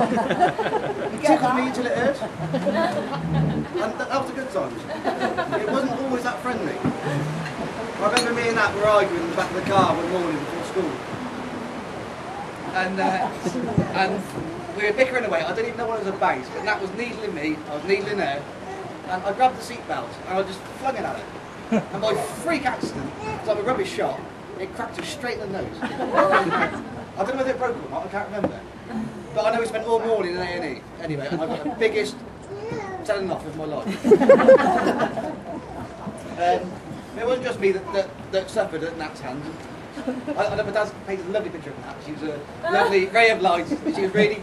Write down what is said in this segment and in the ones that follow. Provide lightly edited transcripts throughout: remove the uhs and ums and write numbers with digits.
He tickled me till it hurt. And that was the good times. It wasn't always that friendly. I remember me and that were arguing in the back of the car one morning before school. And we were bickering away. I didn't even know what it was about, but Nat was needling me, I was needling her, and I grabbed the seat belt and I just flung it at her. And by freak accident, because I'm a rubbish shot, it cracked her straight in the nose. I don't know whether it broke or not, I can't remember. But I know we spent all morning in A&E anyway, and I got the biggest telling off of my life. It wasn't just me that suffered at Nat's hands. I know my dad painted a lovely picture of Nat. She was a lovely ray of light. She was really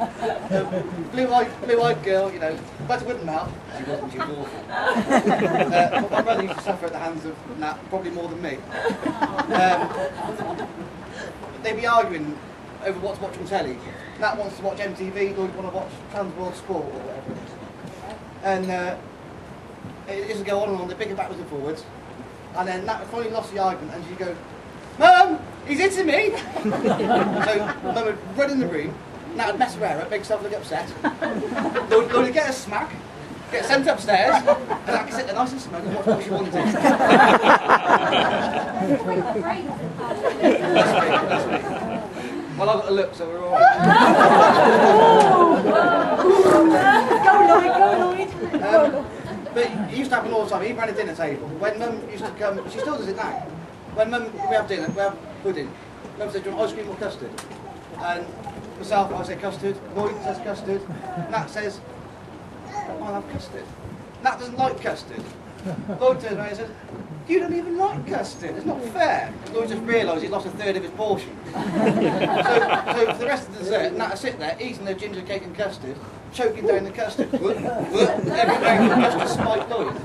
blue-eyed girl, you know, but it wouldn't melt. She wasn't, she was awful. But my brother used to suffer at the hands of Nat, probably more than me. They'd be arguing over what to watch on telly. Nat wants to watch MTV, Lloyd want to watch Trans World Sport or whatever it is. And it used to go on and on, they'd pick it backwards and forwards. And then Nat finally lost the argument and she'd go, "Mum, he's hitting me!" So Mum would run in the room, Nat would mess her hair up, make herself look upset. Lloyd would get a smack, get sent upstairs, and I could sit there nice and smoke and watch what she wanted. That's me. Well, I've got a look, so we're all right. Go Lloyd! But it used to happen all the time, even around a dinner table. When Mum used to come, she still does it now. When Mum, we have dinner, we have pudding. Mum said, "Do you want ice cream or custard?" And myself, I say custard. Lloyd says custard. Nat says, "I'll have custard." Nat doesn't like custard. Lloyd turns around and says, "You don't even like custard. It's not fair." Lloyd just realised he'd lost a third of his portion. So for the rest of the dessert, Nat will sit there eating their ginger cake and custard, choking down the custard. Everything just to spite Lloyd.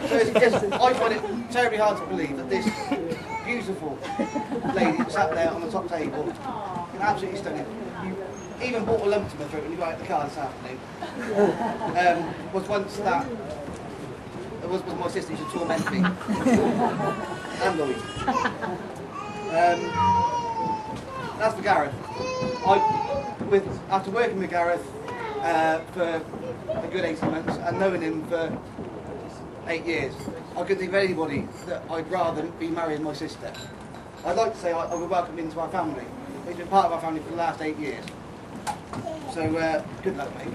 So it's just, I find it terribly hard to believe that this beautiful lady that sat there on the top table, absolutely stunning, you even bought a lump to my throat when you got out the car this afternoon, was once that. It was my sister who used to torment me. And Lloyd. That's for Gareth. After working with Gareth for a good 18 months and knowing him for 8 years, I couldn't think of anybody that I'd rather be marrying my sister. I'd like to say I would welcome him into our family. He's been part of our family for the last 8 years. So, good luck, mate.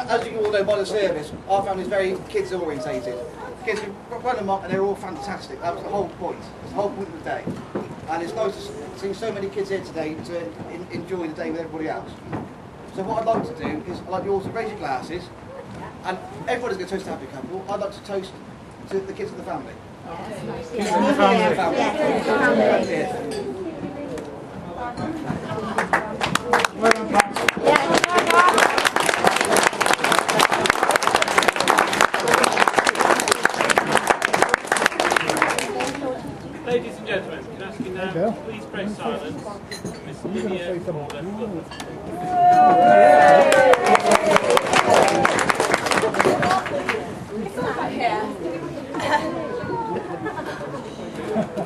As you all know by the service, our family is very kids orientated. Kids run amok and they're all fantastic. That was the whole point. It's the whole point of the day. And it's nice to see so many kids here today to enjoy the day with everybody else. So what I'd like to do is I'd like you all to raise your glasses, and everybody's going to toast a happy couple. I'd like to toast to the kids of the family. Kids of the family. Ladies and gentlemen, can I ask you now, please break silence. Miss Olivia Morgan.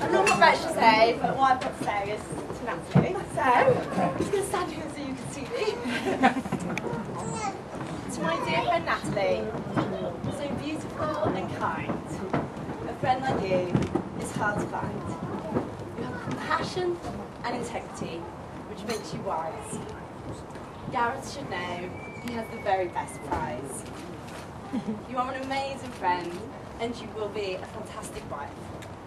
I'm not much to say, but what I've got to say is to Natalie. So, I'm just going to stand here so you can see me. To my dear friend Natalie, so beautiful and kind. A friend like you is hard to find. You have compassion and integrity, which makes you wise. Gareth should know he has the very best prize. You are an amazing friend, and you will be a fantastic wife.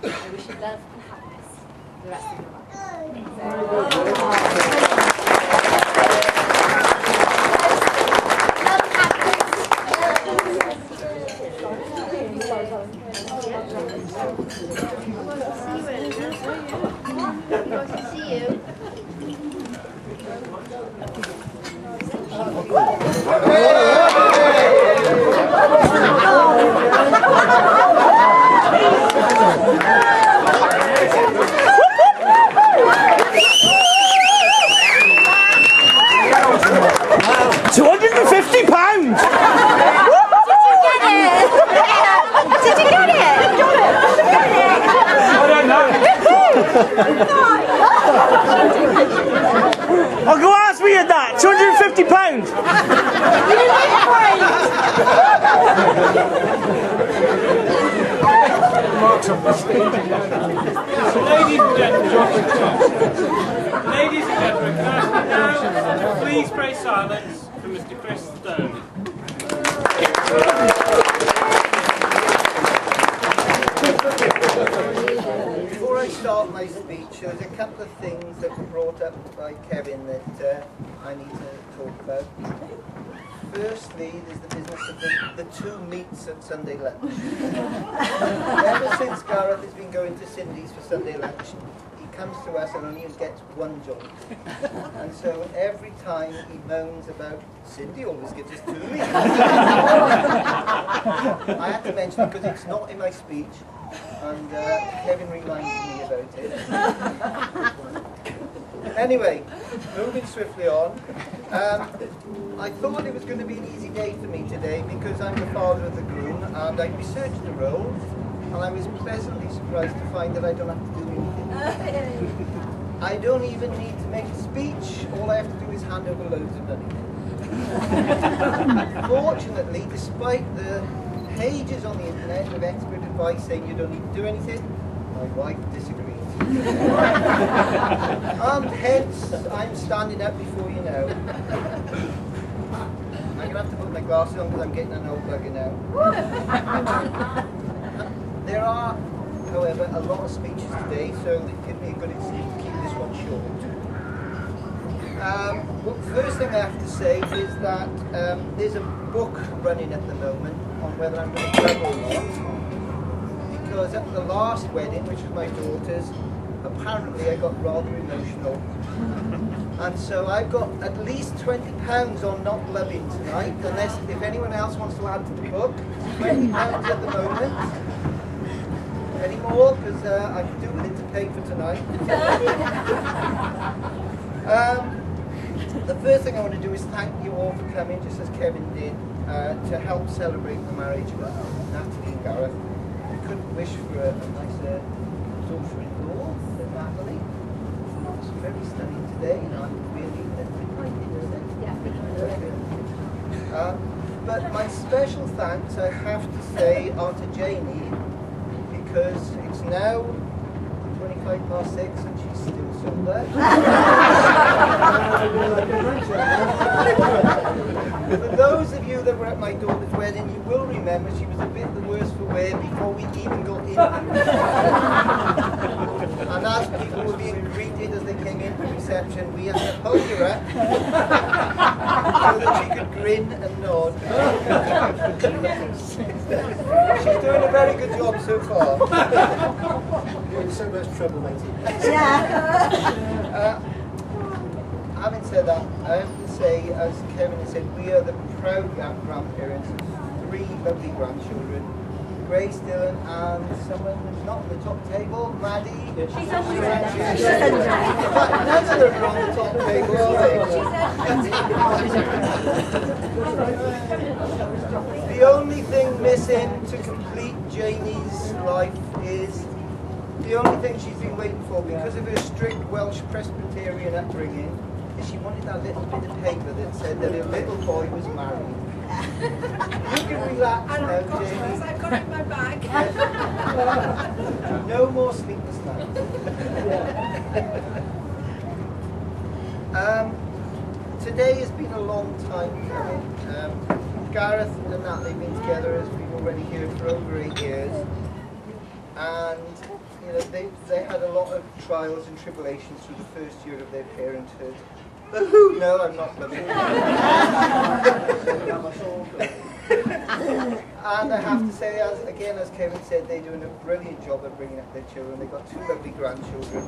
I wish you love and happiness for the rest of your life. £250! Did you get it? Did you I'll go ask me at that. £250. Ladies and gentlemen, can I ask you now, please pray silence for Mr. Chris Stone. Before I start my speech, there's a couple of things that were brought up by Kevin that I need to talk about. Firstly, there's the business of the two meats at Sunday lunch. Ever since Gareth has been going to Cindy's for Sunday lunch, he comes to us and only gets one joint. And so every time he moans about, Cindy always gives us two meats. I had to mention it because it's not in my speech, and Kevin reminded me about it. Anyway, moving swiftly on. I thought it was going to be an easy day for me today because I'm the father of the groom and I researched the role and I was pleasantly surprised to find that I don't have to do anything. I don't even need to make a speech, all I have to do is hand over loads of money. Fortunately, despite the pages on the internet of expert advice saying you don't need to do anything, my wife disagrees. And hence, I'm standing up before you now. I'm going to have to put my glasses on because I'm getting an old bugger now. There are, however, a lot of speeches today, so it gives me a good excuse to keep this one short. First thing I have to say is that there's a book running at the moment on whether I'm going to club or not. Because at the last wedding, which was my daughter's, apparently I got rather emotional. And so I've got at least £20 on not blubbing tonight, unless if anyone else wants to add to the book. £20 at the moment. Any more? Because I can do with it to pay for tonight. The first thing I want to do is thank you all for coming, just as Kevin did, to help celebrate the marriage of Natalie and Gareth. I couldn't wish for a nicer daughter-in-law than Natalie. It's very stunning today, and I'm really disappointed, isn't it? Yeah. But my special thanks, I have to say, are to Janie, because it's now 6:25 and she's still sober. For those of you that were at my daughter's wedding, you will remember she was a bit the worse for wear before we even got in. And as people were being greeted as they came into reception, we had to hold her up so that she could grin and nod. She's doing a very good job so far. You're in so much trouble, matey. Yeah. Having said that, I have to say, as Kevin has said, we are the proud grandparents of 3 lovely grandchildren. Grace, Dylan, and someone who's not on the top table, Maddie. She's under. None of them are on the top table, are they? The only thing missing to complete Janie's life is the only thing she's been waiting for, because of her strict Welsh Presbyterian upbringing, is she wanted that little bit of paper that said that her little boy was married. You can relax now, Jamie. I've got it in my bag. No more sleepless nights. Today has been a long time coming. Gareth and Natalie have been together, as we've already heard, for over 8 years. And you know, they had a lot of trials and tribulations through the first year of their parenthood. But who? No, I'm not loving it. And I have to say, as Kevin said, they're doing a brilliant job of bringing up their children. They've got 2 lovely grandchildren.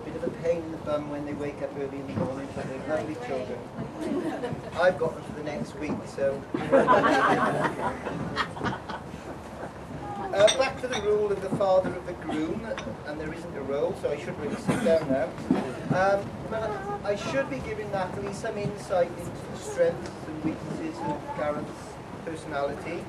Bit of a pain in the bum when they wake up early in the morning, but they're lovely children. I've got them for the next week, so... Back to the rule of the father of the groom, and there isn't a role, so I should really sit down now. But I should be giving Natalie some insight into the strengths and weaknesses of Gareth's personality.